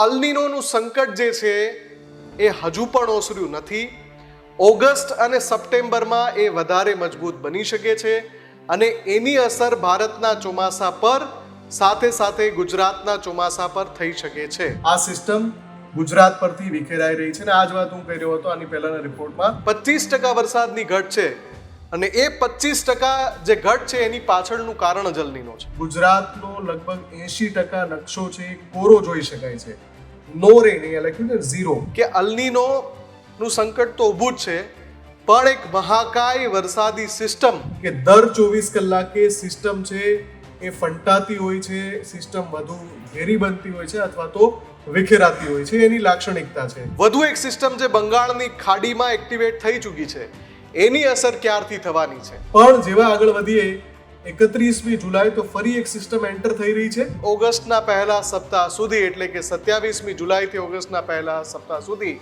અલ્નીનોનું સંકટ જે છે એ હજુ પણ ઓસર્યું નથી. ઓગસ્ટ અને સપ્ટેમ્બરમાં એ વધારે મજબૂત બની શકે છે અને એની અસર ભારતના ચોમાસા પર સાથે સાથે ગુજરાતના ચોમાસા પર થઈ શકે છે. આ સિસ્ટમ ગુજરાત પરથી વિખેરાઈ રહી છે અને આ જ વાત હું કહી રહ્યો હતો આની પહેલાના રિપોર્ટમાં 25% વરસાદની ઘટ છે અને એ 25% જે ઘટ છે એની પાછળનું કારણ જ અલ્નીનો છે. ગુજરાતનો લગભગ 80% નકશો છે કોરો જોઈ શકાય છે. નો રેન અહીંયા લખ્યું ને ઝીરો કે અલ્નીનો નું સંકટ તો ઊભું જ છે પણ એક મહાકાય વરસાદી સિસ્ટમ કે દર 24 કલાકે સિસ્ટમ છે એ ફંટાતી હોય છે, સિસ્ટમ વધુ ઘેરી બનતી હોય છે અથવા તો વિખેરાતી હોય છે, એની લાક્ષણિકતા છે. વધુ એક સિસ્ટમ જે બંગાળની ખાડીમાં એક્ટિવેટ થઈ ચૂકી છે એની અસર ક્યારથી થવાની છે. પણ જેવા આગળ વધીએ 31મી જુલાઈ તો ફરી એક સિસ્ટમ એન્ટર થઈ રહી છે. ઓગસ્ટના પહેલા સપ્તાહ સુધી એટલે કે 27મી જુલાઈથી ઓગસ્ટના પહેલા સપ્તાહ સુધી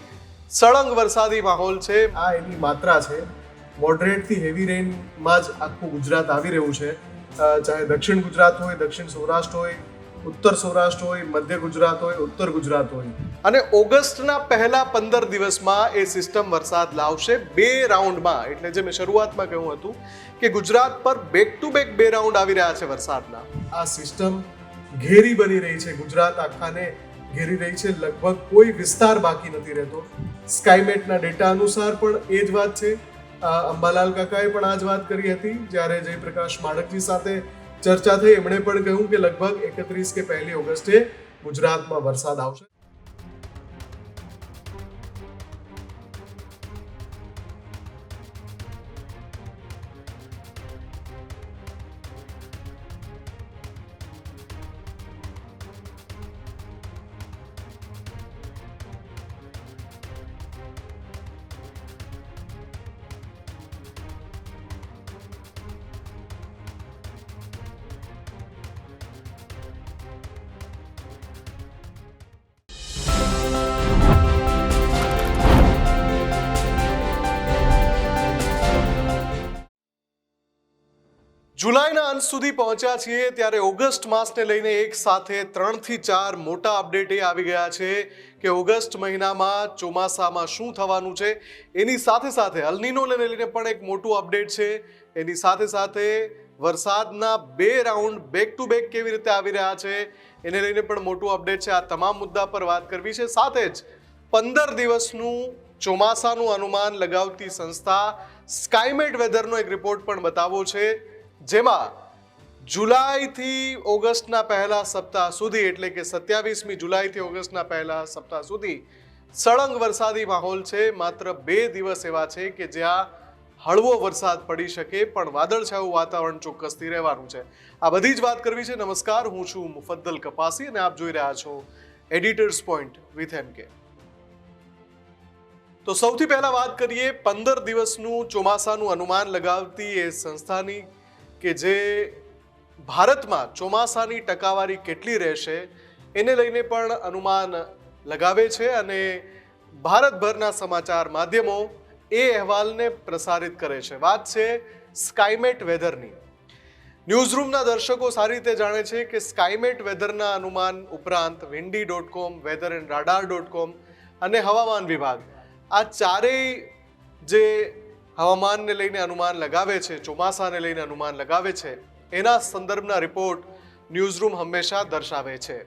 સળંગ વરસાદી માહોલ છે. આ એની માત્રા છે. મોડરેટ થી હેવી રેનમાં જ આખું ગુજરાત આવી રહ્યું છે. ચાહે દક્ષિણ ગુજરાત હોય, દક્ષિણ સૌરાષ્ટ્ર હોય, ઉત્તર સૌરાષ્ટ્ર હોય, મધ્ય ગુજરાત હોય, ઉત્તર ગુજરાત હોય. અને ઓગસ્ટના પહેલા 15 દિવસમાં એ સિસ્ટમ વરસાદ લાવશે 2 રાઉન્ડમાં. એટલે જે મેં શરૂઆતમાં કહ્યું હતું કે ગુજરાત પર બેક ટુ બેક 2 રાઉન્ડ આવી રહ્યા છે વરસાદના. આ સિસ્ટમ ઘેરી બની રહી છે, ગુજરાત આખાને ઘેરી રહી છે. લગભગ કોઈ વિસ્તાર બાકી નથી રહેતો. સ્કાયમેટના ડેટા અનુસાર પણ એ જ વાત છે. અંબાલાલ કાકાએ પણ આ જ વાત કરી હતી જ્યારે જયપ્રકાશ માણકજી સાથે ચર્ચા થઈ. એમણે પણ કહ્યું કે લગભગ 31 કે 1 ઓગસ્ટે ગુજરાતમાં વરસાદ આવશે. જુલાઈના અંત સુધી પહોંચ્યા છીએ ત્યારે ઓગસ્ટ માસને લઈને એક સાથે 3 થી 4 મોટા અપડેટ એ આવી ગયા છે કે ઓગસ્ટ મહિનામાં ચોમાસામાં શું થવાનું છે. એની સાથે સાથે અલ્નીનોને લઈને પણ એક મોટું અપડેટ છે. એની સાથે સાથે વરસાદના 2 રાઉન્ડ બેક ટુ બેક કેવી રીતે આવી રહ્યા છે એને લઈને પણ મોટું અપડેટ છે. આ તમામ મુદ્દા પર વાત કરવી છે. સાથે જ 15 દિવસનું ચોમાસાનું અનુમાન લગાવતી સંસ્થા સ્કાયમેટ વેધરનો એક રિપોર્ટ પણ બતાવવો છે જેમાં જુલાઈથી ઓગસ્ટના પહેલા સપ્તાહ સુધી એટલે કે 27મી જુલાઈથી ઓગસ્ટના પહેલા સપ્તાહ સુધી સળંગ વરસાદી માહોલ છે. માત્ર 2 દિવસ એવા છે કે જ્યાં હળવો વરસાદ પડી શકે પણ વાદળછાયું વાતાવરણ ચોક્કસથી રહેવાનું છે. આ બધી જ વાત કરવી છે. નમસ્કાર, હું છું મુફદ્દલ કપાસી અને આપ જોઈ રહ્યા છો એડિટર્સ પોઈન્ટ વિથ MK. તો સૌથી પહેલા વાત કરીએ 15 દિવસનું ચોમાસાનું અનુમાન લગાવતી એ સંસ્થાની કે જે ભારતમાં ચોમાસાની ટકાવારી કેટલી રહેશે એને લઈને પણ અનુમાન લગાવે છે અને ભારતભરના સમાચાર માધ્યમો એ અહેવાલને પ્રસારિત કરે છે. વાત છે સ્કાયમેટ વેધરની. ન્યૂઝરૂમના દર્શકો સારી રીતે જાણે છે કે સ્કાયમેટ વેધરના અનુમાન ઉપરાંત windy.com, weatherandradar.com અને હવામાન વિભાગ આ ચારેય જે હવામાનને લઈને અનુમાન લગાવે છે, ચોમાસાને લઈને અનુમાન લગાવે છે એના સંદર્ભના રિપોર્ટ ન્યૂઝરૂમ હંમેશા દર્શાવે છે.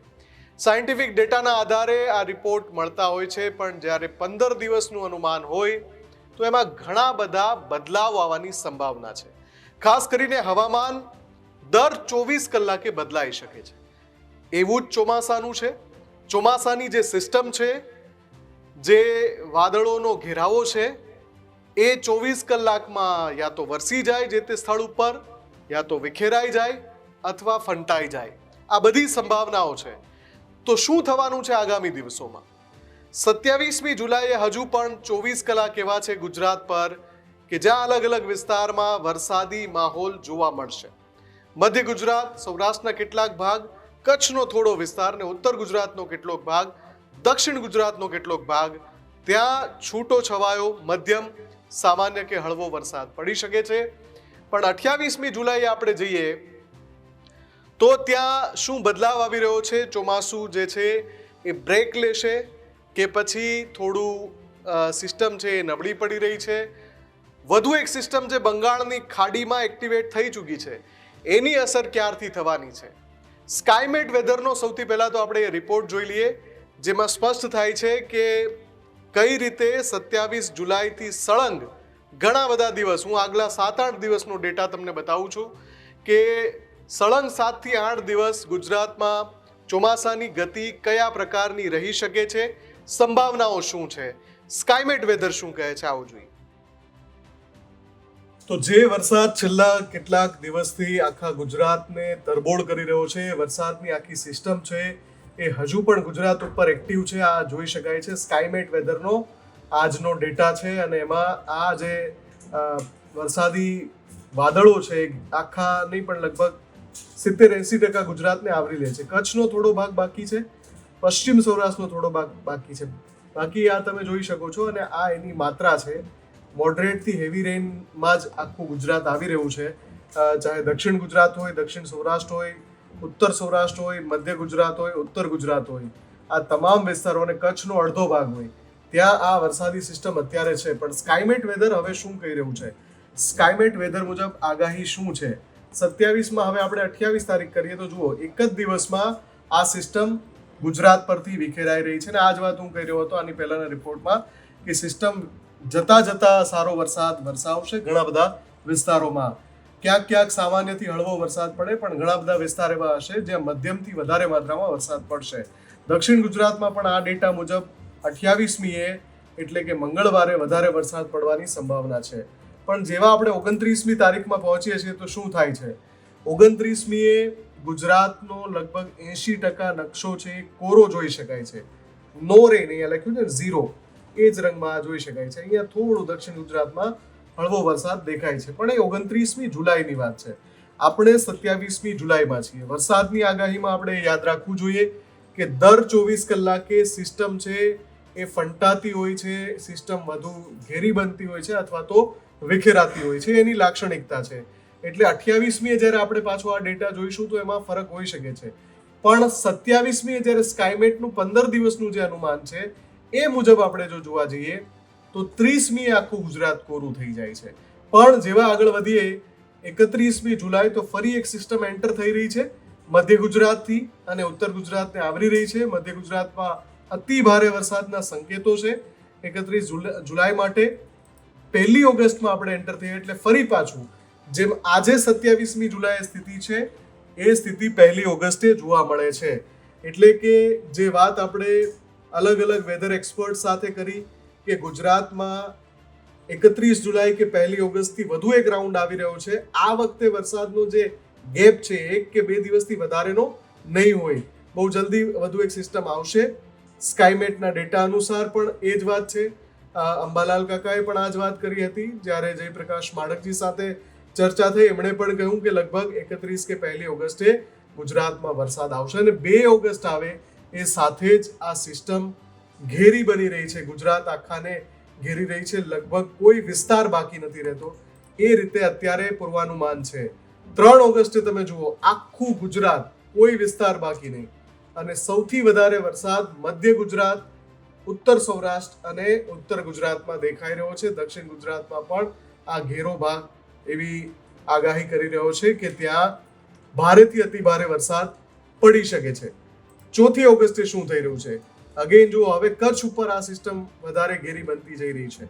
સાયન્ટિફિક ડેટાના આધારે આ રિપોર્ટ મળતા હોય છે પણ જ્યારે 15 દિવસનું અનુમાન હોય તો એમાં ઘણા બધા બદલાવ આવવાની સંભાવના છે. ખાસ કરીને હવામાન દર 24 કલાકે બદલાઈ શકે છે. એવું જ ચોમાસાનું છે. ચોમાસાની જે સિસ્ટમ છે, જે વાદળોનો ઘેરાવો છે એ 24 કલાકમાં યા તો વરસી જાય જે તે સ્થળ ઉપર, યા તો વિખેરાઈ જાય અથવા ફંટાઈ જાય. આ બધી સંભાવનાઓ છે. તો શું થવાનું છે આગામી દિવસોમાં? 27મી જુલાઈએ હજુ પણ 24 કલાક એવા છે ગુજરાત પર કે જ્યાં અલગ અલગ વિસ્તારમાં વરસાદી માહોલ જોવા મળશે. મધ્ય ગુજરાત, સૌરાષ્ટ્રના કેટલાક ભાગ, કચ્છનો થોડો વિસ્તાર ને ઉત્તર ગુજરાતનો કેટલોક ભાગ, દક્ષિણ ગુજરાતનો કેટલોક ભાગ, ત્યાં છૂટો છવાયો મધ્યમ સામાન્ય કે હળવો વરસાદ પડી શકે છે. પણ 28મી જુલાઈએ આપણે જઈએ તો ત્યાં શું બદલાવ આવી રહ્યો છે? ચોમાસું જે છે એ બ્રેક લેશે કે પછી થોડું સિસ્ટમ છે એ નબળી પડી રહી છે? વધુ એક સિસ્ટમ જે બંગાળની ખાડીમાં એક્ટિવેટ થઈ ચૂકી છે એની અસર ક્યારથી થવાની છે? સ્કાયમેટ વેધરનો સૌથી પહેલાં તો આપણે એ રિપોર્ટ જોઈ લઈએ, જેમાં સ્પષ્ટ થાય છે કે કઈ રીતે 27 જુલાઈથી સળંગ ઘણા બધા દિવસ, હું આગલા 7-8 દિવસનો ડેટા તમને બતાવું છું કે સળંગ 7 થી 8 દિવસ ગુજરાતમાં ચોમાસાની ગતિ કયા પ્રકારની રહી શકે છે, સંભાવનાઓ શું છે, સ્કાયમેટ વેધર શું કહે છે, આવું જોઈએ. તો જે વરસાદ છેલ્લા કેટલાક દિવસથી આખા ગુજરાતને તરબોળ કરી રહ્યો છે, વરસાદની આખી સિસ્ટમ છે એ હજુ પણ ગુજરાત ઉપર એક્ટિવ છે. આ જોઈ શકાય છે સ્કાયમેટ વેધરનો આજનો ડેટા છે, અને એમાં આ જે વરસાદી વાદળો છે આખા નહીં પણ લગભગ 70-80% ગુજરાતને આવરી લે છે. કચ્છનો થોડો ભાગ બાકી છે, પશ્ચિમ સૌરાષ્ટ્રનો થોડો ભાગ બાકી છે. બાકી આ તમે જોઈ શકો છો, અને આ એની માત્રા છે. મોડરેટ થી હેવી રેઇનમાં જ આખું ગુજરાત આવી રહ્યું છે. ચાહે દક્ષિણ ગુજરાત હોય, દક્ષિણ સૌરાષ્ટ્ર હોય, ઉત્તર સૌરાષ્ટ્ર હોય, મધ્ય ગુજરાત હોય, ઉત્તર ગુજરાત હોય, આ તમામ વિસ્તારો અને કચ્છનો અડધો ભાગ હોય ત્યાં આ વરસાદી સિસ્ટમ અત્યારે છે. પણ સ્કાયમેટ વેધર હવે શું કહી રહ્યું છે? સ્કાયમેટ વેધર મુજબ આગાહી શું છે? 27માં હવે આપણે 28 તારીખ કરીએ તો જુઓ, એક જ દિવસમાં આ સિસ્ટમ ગુજરાત પરથી વિખેરાઈ રહી છે. અને આ જ વાત હું કહી રહ્યો હતો આની પહેલાના રિપોર્ટમાં કે સિસ્ટમ જતા સારો વરસાદ વરસાવશે ઘણા બધા વિસ્તારોમાં. ક્યાંક ક્યાંક સામાન્યથી હળવો વરસાદ પડે, પણ ઘણા બધા વિસ્તાર એવા હશે જ્યાં મધ્યમથી વધારે માત્રામાં વરસાદ પડશે. દક્ષિણ ગુજરાતમાં પણ આ ડેટા મુજબ 28મીએ એટલે કે મંગળવારે વધારે વરસાદ પડવાની સંભાવના છે. પણ જેવા આપણે 29મી તારીખમાં પહોંચીએ છીએ તો શું થાય છે? 29મીએ ગુજરાતનો લગભગ 80% નકશો છે કોરો જોઈ શકાય છે. નો રેન અહીંયા લખ્યું છે 0, એ જ રંગમાં જોઈ શકાય છે. અહીંયા થોડું દક્ષિણ ગુજરાતમાં હળવો વરસાદ દેખાય છે, પણ એ 29મી જુલાઈની વાત છે. આપણે 27મી જુલાઈમાં છીએ. વરસાદની આગાહીમાં આપણે યાદ રાખવું જોઈએ કે દર 24 કલાકે સિસ્ટમ છે એ ફંટાતી હોય છે, સિસ્ટમ વધુ ઘેરી બનતી હોય છે અથવા તો વિખેરાતી હોય છે, એની લાક્ષણિકતા છે. એટલે 28મીએ જ્યારે આપણે પાછો આ ડેટા જોઈશું તો એમાં ફરક હોઈ શકે છે. પણ 27મીએ જ્યારે સ્કાયમેટનું 15 દિવસનું જે અનુમાન છે એ મુજબ આપણે જો જોવા જઈએ તો 30મીએ આખું ગુજરાત કોરું થઈ જાય છે. પણ જેવા આગળ વધીએ 31મી જુલાઈ તો ફરી એક સિસ્ટમ એન્ટર થઈ રહી છે મધ્ય ગુજરાતથી અને ઉત્તર ગુજરાતને આવરી રહી છે. મધ્ય ગુજરાતમાં અતિ ભારે વરસાદના સંકેતો છે 31 જુલાઈ માટે. 1 ઓગસ્ટમાં આપણે એન્ટર થઈએ એટલે ફરી પાછું જેમ આજે 27મી જુલાઈ સ્થિતિ છે એ સ્થિતિ 1 ઓગસ્ટે જોવા મળે છે. એટલે કે જે વાત આપણે અલગ અલગ વેધર એક્સપર્ટ સાથે કરી કે ગુજરાતમાં 31 જુલાઈ કે 1 ઓગસ્ટથી વધુ એક રાઉન્ડ આવી રહ્યો છે, આ વખતે વરસાદનો જે ગેપ છે 1 કે 2 દિવસથી વધારેનો નહીં હોય, બહુ જલ્દી વધુ એક સિસ્ટમ આવશે. સ્કાયમેટના ડેટા અનુસાર પણ એ જ વાત છે. અંબાલાલ કાકાએ પણ આ જ વાત કરી હતી જ્યારે જયપ્રકાશ માણકજી સાથે ચર્ચા થઈ. એમણે પણ કહ્યું કે લગભગ 31 કે 1 ઓગસ્ટે ગુજરાતમાં વરસાદ આવશે, અને 2 ઓગસ્ટ આવે એ સાથે જ આ સિસ્ટમ ઘેરી બની રહી છે, ગુજરાત આખાને ઘેરી રહી છે, લગભગ કોઈ વિસ્તાર બાકી નથી રહેતો. એ રીતે અત્યારે પૂર્વાનુમાન છે. 3 ઓગસ્ટે તમે જુઓ આખું ગુજરાત, કોઈ વિસ્તાર બાકી નહીં, અને સૌથી વધારે વરસાદ મધ્ય ગુજરાત, ઉત્તર સૌરાષ્ટ્ર અને ઉત્તર ગુજરાતમાં દેખાઈ રહ્યો છે. દક્ષિણ ગુજરાતમાં પણ આ ઘેરો ભાગ એવી આગાહી કરી રહ્યો છે કે ત્યાં ભારેથી અતિ ભારે વરસાદ પડી શકે છે. 4 ઓગસ્ટે શું થઈ રહ્યું છે? અગેન જુઓ, હવે કચ્છ ઉપર આ સિસ્ટમ વધારે ઘેરી બનતી જઈ રહી છે.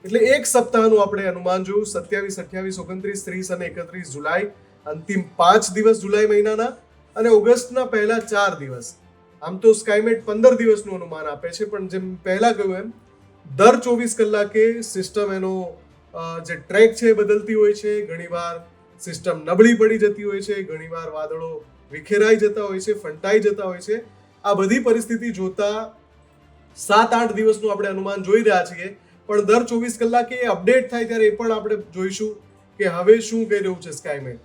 એટલે એક સપ્તાહનું આપણે અનુમાન જોયું. 27, 28, 29, 30 અને 31 જુલાઈ, અંતિમ 5 દિવસ જુલાઈ મહિનાના, અને ઓગસ્ટના પહેલા 4 દિવસ. આમ તો સ્કાયમેટ 15 દિવસનું અનુમાન આપે છે, પણ જેમ પહેલા કહ્યું એમ દર 24 કલાકે સિસ્ટમ એનો જે ટ્રેક છે એ બદલતી હોય છે. ઘણીવાર સિસ્ટમ નબળી પડી જતી હોય છે, ઘણીવાર વાદળો વિખેરાઈ જતા હોય છે, ફંટાઈ જતા હોય છે. આ બધી પરિસ્થિતિ જોતા 7-8 દિવસનું આપણે અનુમાન જોઈ રહ્યા છીએ, પણ દર 24 કલાકે એ અપડેટ થાય ત્યારે એ પણ આપણે જોઈશું કે હવે શું કહી રહ્યું છે સ્કાયમેટ.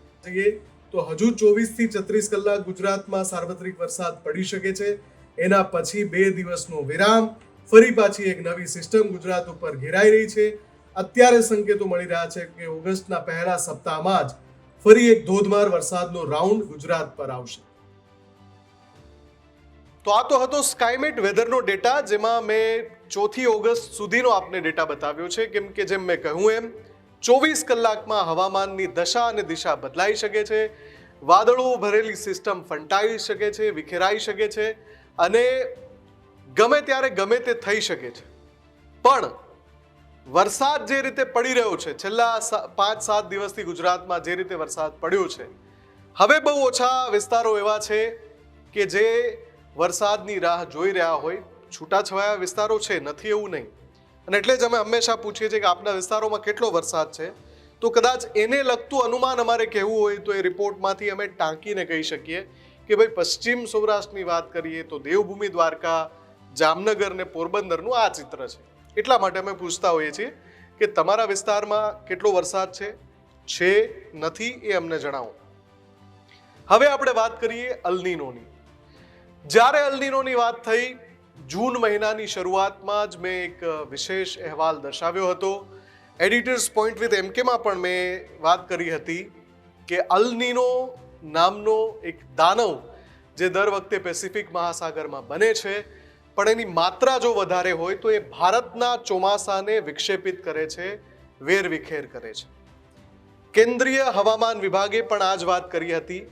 તો હજુ 24 થી 36 કલાક ગુજરાતમાં સાર્વત્રિક વરસાદ પડી શકે છે. એના પછી 2 દિવસનો વિરામ, ફરી પાછી એક નવી સિસ્ટમ ગુજરાત ઉપર ઘેરાઈ રહી છે. અત્યારે સંકેતો મળી રહ્યા છે કે ઓગસ્ટના પહેલા સપ્તાહમાં જ ફરી એક ધોધમાર વરસાદનો રાઉન્ડ ગુજરાત પર આવશે. તો આ તો હતો સ્કાયમેટ વેધરનો ડેટા, જેમાં મેં 4 ઓગસ્ટ સુધીનો આપને ડેટા બતાવ્યો છે, કેમ કે જેમ મેં કહ્યું એમ 24 કલાકમાં હવામાનની દશા અને દિશા બદલાઈ શકે છે, વાદળો ભરેલી સિસ્ટમ ફંટાઈ શકે છે, વિખેરાઈ શકે છે અને ગમે ત્યારે ગમે તે થઈ શકે છે. પણ વરસાદ જે રીતે પડી રહ્યો છે છેલ્લા 5-7 દિવસથી ગુજરાતમાં, જે રીતે વરસાદ પડ્યો છે, હવે બહુ ઓછા વિસ્તારો એવા છે કે જે વરસાદની રાહ જોઈ રહ્યા હોય. છૂટાછવાયા વિસ્તારો છે, નથી એવું નહીં. અને એટલે જ અમે હંમેશા પૂછીએ છીએ કે આપના વિસ્તારોમાં કેટલો વરસાદ છે, તો કદાચ એને લગતું અનુમાન અમારે કહેવું હોય તો એ રિપોર્ટમાંથી અમે ટાંકીને કહી શકીએ કે ભાઈ પશ્ચિમ સૌરાષ્ટ્રની વાત કરીએ તો દેવભૂમિ દ્વારકા, જામનગર ને પોરબંદરનું આ ચિત્ર છે. એટલા માટે અમે પૂછતા હોઈએ છીએ કે તમારા વિસ્તારમાં કેટલો વરસાદ છે નથી, એ અમને જણાવો. હવે આપણે વાત કરીએ અલનીનોની. જ્યારે અલનીનોની વાત થઈ, જૂન મહિનાની શરૂઆતમાં જ મેં એક વિશેષ અહેવાલ દર્શાવ્યો હતો. એડિટર્સ પોઈન્ટ વિથ એમકેમાં પણ મેં વાત કરી હતી કે અલનીનો નામનો એક દાનવ જે દર વખતે પેસિફિક મહાસાગરમાં બને છે, પણ એની માત્રા જો વધારે હોય તો એ ભારતના ચોમાસાને વિક્ષેપિત કરે છે, વેરવિખેર કરે છે. કેન્દ્રીય હવામાન વિભાગે પણ આ જ વાત કરી હતી.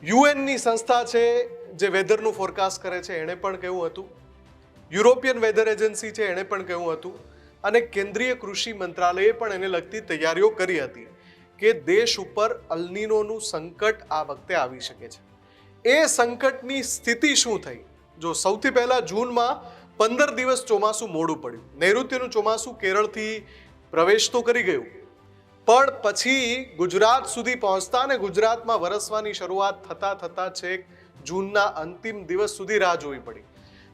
યુએનની સંસ્થા છે જે વેધરનું ફોરકાસ્ટ કરે છે, એણે પણ કહ્યું હતું. યુરોપિયન વેધર એજન્સી છે, એણે પણ કહ્યું હતું. અને કેન્દ્રીય કૃષિ મંત્રાલયે પણ એને લગતી તૈયારીઓ કરી હતી કે દેશ ઉપર અલનીનોનું સંકટ આ વખતે આવી શકે છે. એ સંકટની સ્થિતિ શું થઈ? જો સૌથી પહેલા જૂનમાં 15 દિવસ ચોમાસું મોડું પડ્યું. નૈઋત્યનું ચોમાસું કેરળથી પ્રવેશ તો કરી ગયું, પણ પછી ગુજરાત સુધી પહોંચતા અને ગુજરાતમાં વરસવાની શરૂઆત થતા છેક જૂનના અંતિમ દિવસ સુધી રાહ જોવી પડી.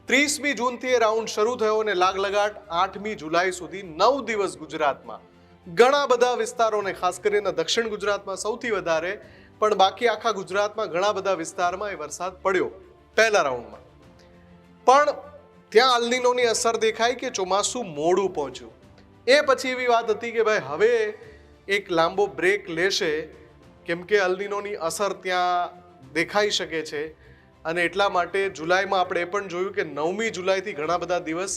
30મી જૂનથી એ રાઉન્ડ શરૂ થયો અને લાગલગાટ 8મી જુલાઈ સુધી 9 દિવસ ગુજરાતમાં ઘણા બધા વિસ્તારોને, ખાસ કરીને દક્ષિણ ગુજરાતમાં સૌથી વધારે, પણ બાકી આખા ગુજરાતમાં ઘણા બધા વિસ્તારમાં એ વરસાદ પડ્યો પહેલા રાઉન્ડમાં. પણ ત્યાં અલનીનોની અસર દેખાઈ કે ચોમાસું મોડું પહોંચ્યું. એ પછી એવી વાત હતી કે ભાઈ હવે એક લાંબો બ્રેક લેશે, કેમ કે અલનીનોની અસર ત્યાં દેખાઈ શકે છે. અને એટલા માટે જુલાઈમાં આપણે એ પણ જોયું કે 9મી જુલાઈથી ઘણા બધા દિવસ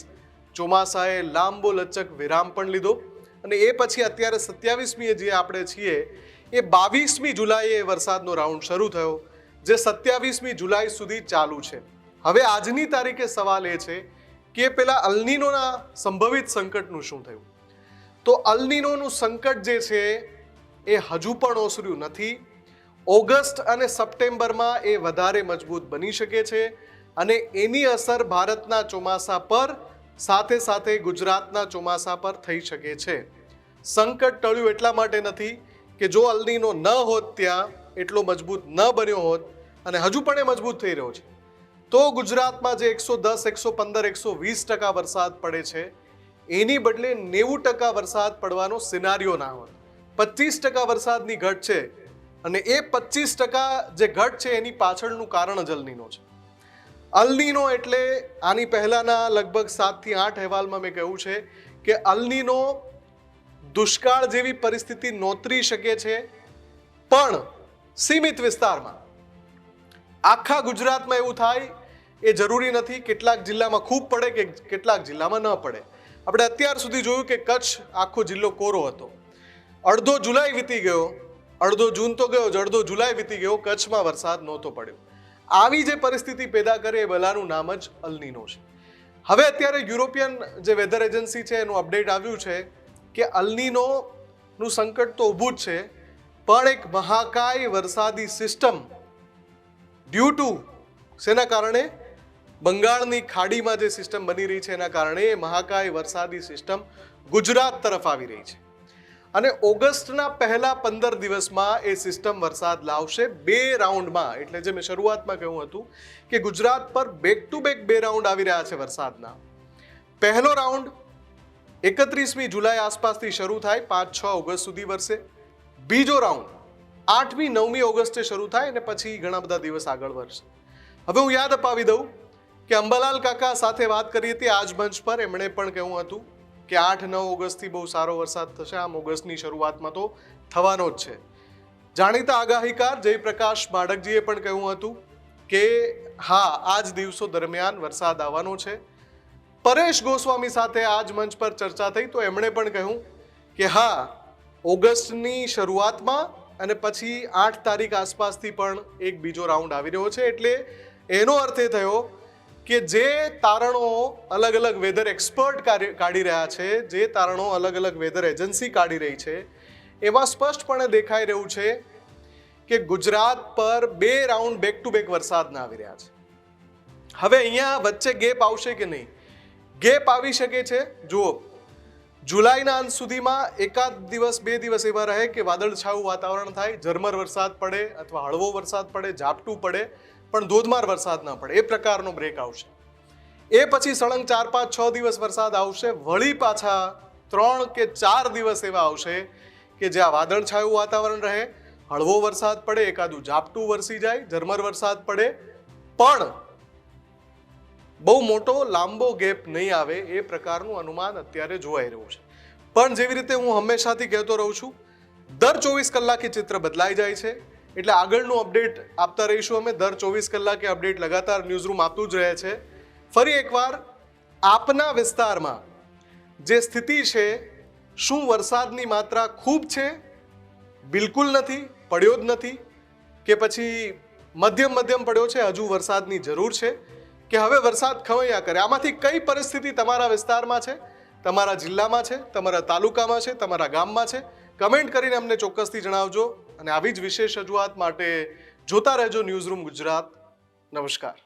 ચોમાસાએ લાંબો લચક વિરામ પણ લીધો. અને એ પછી અત્યારે 27મી જે આપણે છીએ એ 22મી જુલાઈએ વરસાદનો રાઉન્ડ શરૂ થયો, જે 27મી જુલાઈ સુધી ચાલુ છે. હવે આજની તારીખે સવાલ એ છે કે પેલા અલનીનોના સંભવિત સંકટનું શું થયું? તો અલનીનોનું સંકટ જે છે એ હજુ પણ ઓસર્યું નથી. ઓગસ્ટ અને સપ્ટેમ્બરમાં એ વધારે મજબૂત બની શકે છે અને એની અસર ભારતના ચોમાસા પર, સાથે સાથે ગુજરાતના ચોમાસા પર થઈ શકે છે. સંકટ ટળ્યું એટલા માટે નથી કે જો અલનીનો ન હોત, ત્યાં એટલો મજબૂત ન બન્યો હોત અને હજુ પણ એ મજબૂત થઈ રહ્યો છે, તો ગુજરાતમાં જે 110, 115, 120% વરસાદ પડે છે એની બદલે 90% વરસાદ પડવાનો સિનારીઓ ના હોત. 25% વરસાદની ઘટ છે અને એ 25% જે ઘટ છે એની પાછળનું કારણ જ અલનીનો છે. અલનીનો એટલે આની પહેલાના લગભગ 7 થી 8 અહેવાલમાં મેં કહ્યું છે કે અલનીનો દુષ્કાળ જેવી પરિસ્થિતિ નોતરી શકે છે, પણ સીમિત વિસ્તારમાં. આખા ગુજરાતમાં એવું થાય એ જરૂરી નથી. કેટલાક જિલ્લામાં ખૂબ પડે કે કેટલાક જિલ્લામાં ન પડે. આપણે અત્યાર સુધી જોયું કે કચ્છ આખો જિલ્લો કોરો હતો. અડધો જુલાઈ વીતી ગયો, અડધો જૂન તો ગયો જ, અડધો જુલાઈ વીતી ગયો, કચ્છમાં વરસાદ નહોતો પડ્યો. આવી જે પરિસ્થિતિ પેદા કરે એ બલાનું નામ જ અલનીનો છે. હવે અત્યારે યુરોપિયન જે વેધર એજન્સી છે એનું અપડેટ આવ્યું છે કે અલનીનોનું સંકટ તો ઊભું જ છે, પણ એક મહાકાય વરસાદી સિસ્ટમ ડ્યુ ટુ શેના કારણે? બંગાળની ખાડીમાં જે સિસ્ટમ બની રહી છે એના કારણે એ મહાકાય વરસાદી સિસ્ટમ ગુજરાત તરફ આવી રહી છે. અને ઓગસ્ટના પહેલા 15 દિવસમાં એ સિસ્ટમ વરસાદ લાવશે 2 રાઉન્ડમાં. એટલે જે મેં શરૂઆતમાં કહ્યું હતું કે ગુજરાત પર બેક ટુ બેક 2 રાઉન્ડ આવી રહ્યા છે વરસાદના. પહેલો રાઉન્ડ 31મી જુલાઈ આસપાસથી શરૂ થાય, 5-6 ઓગસ્ટ સુધી વરસે. બીજો રાઉન્ડ 8મી 9મી ઓગસ્ટે શરૂ થાય અને પછી ઘણા બધા દિવસ આગળ વરસે. હવે હું યાદ અપાવી દઉં કે અંબાલાલ કાકા સાથે વાત કરી હતી આજ મંચ પર. એમણે પણ કહ્યું હતું કે 8-9 ઓગસ્ટથી બહુ સારો વરસાદ થશે. આમ ઓગસ્ટની શરૂઆતમાં તો થવાનો જ છે. જાણીતા આગાહીકાર જયપ્રકાશ માડકજીએ પણ કહ્યું હતું કે હા આ જ દિવસો દરમિયાન વરસાદ આવવાનો છે. પરેશ ગોસ્વામી સાથે આ જ મંચ પર ચર્ચા થઈ તો એમણે પણ કહ્યું કે હા ઓગસ્ટની શરૂઆતમાં અને પછી 8 તારીખ આસપાસથી પણ એક બીજો રાઉન્ડ આવી રહ્યો છે. એટલે એનો અર્થ એ થયો કે જે તારણો અલગ અલગ વેધર એક્સપર્ટ કાઢી રહ્યા છે, જે તારણો અલગ અલગ વેધર એજન્સી કાઢી રહી છે, એમાં સ્પષ્ટપણે દેખાઈ રહ્યું છે કે ગુજરાત પર 2 રાઉન્ડ બેક ટુ બેક વરસાદના આવી રહ્યા છે. હવે અહીંયા વચ્ચે ગેપ આવશે કે નહીં? ગેપ આવી શકે છે. જુઓ, જુલાઈના અંત સુધીમાં એકાદ દિવસ 2 દિવસ એવા રહે કે વાદળછાયું વાતાવરણ થાય, ઝરમર વરસાદ પડે અથવા હળવો વરસાદ પડે, ઝાપટું પડે, પણ ધોધમાર વરસાદ ના પડે, એ પ્રકારનો બ્રેક આવશે. એ પછી સળંગ 4, 5, 6 દિવસ વરસાદ આવશે. વળી પાછા 3 કે 4 દિવસ એવા આવશે કે જ્યાં વાદળછાયું વાતાવરણ રહે, હળવો વરસાદ પડે, એકાદું ઝાપટું વરસી જાય, ઝરમર વરસાદ પડે, પણ બહુ મોટો લાંબો ગેપ નહીં આવે, એ પ્રકારનું અનુમાન અત્યારે જોવાઈ રહ્યું છે. પણ જેવી રીતે હું હંમેશાથી કહેતો રહું છું, દર 24 કલાકે ચિત્ર બદલાઈ જાય છે. એટલે આગળનું અપડેટ આપતા રહીશું અમે. દર 24 કલાકે અપડેટ લગાતાર ન્યૂઝરૂમ આપતું જ રહે છે. ફરી એકવાર આપના વિસ્તારમાં જે સ્થિતિ છે, શું વરસાદની માત્રા ખૂબ છે, બિલકુલ નથી, પડ્યો જ નથી, કે પછી મધ્યમ પડ્યો છે, હજુ વરસાદની જરૂર છે, કે હવે વરસાદ ખવૈયા કરે? આમાંથી કઈ પરિસ્થિતિ તમારા વિસ્તારમાં છે, તમારા જિલ્લામાં છે, તમારા તાલુકામાં છે, તમારા ગામમાં છે? કમેન્ટ કરીને અમને ચોક્કસથી જણાવજો. અને આવી જ વિશેષ રજૂઆત માટે જોતા રહેજો ન્યૂઝરૂમ ગુજરાત. નમસ્કાર.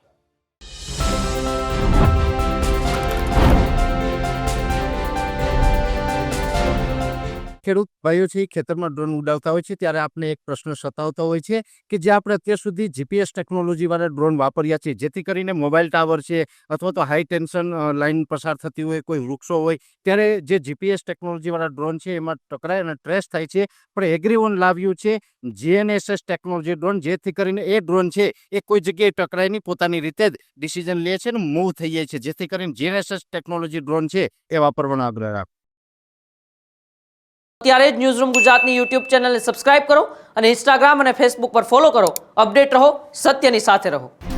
ખેડૂત ભાઈઓ છે ખેતરમાં ડ્રોન ઉડાવતા હોય છે ત્યારે આપણે એક પ્રશ્ન સતાવતો હોય છે કે જે આપણે અત્યાર સુધી જીપીએસ ટેકનોલોજીવાળા ડ્રોન વાપર્યા છે, જેથી કરીને મોબાઈલ ટાવર છે અથવા તો હાઈ ટેન્શન લાઇન પસાર થતી હોય, કોઈ વૃક્ષો હોય, ત્યારે જે જીપીએસ ટેકનોલોજીવાળા ડ્રોન છે એમાં ટકરાય અને ટ્રેસ થાય છે. પણ એગ્રીઓન લાવ્યું છે GNSS ટેકનોલોજી ડ્રોન, જેથી કરીને એ ડ્રોન છે એ કોઈ જગ્યાએ ટકરાય નહીં, પોતાની રીતે જ ડિસિઝન લે છે અને મૂવ થઈ જાય છે. જેથી કરીને GNSS ટેકનોલોજી ડ્રોન છે એ વાપરવાનો આગ્રહ રાખો. અત્યારે જ ન્યૂઝરૂમ ગુજરાતની યુટ્યુબ ચેનલને સબસ્ક્રાઇબ કરો અને ઇન્સ્ટાગ્રામ અને ફેસબુક પર ફોલો કરો. અપડેટ રહો, સત્યની સાથે રહો.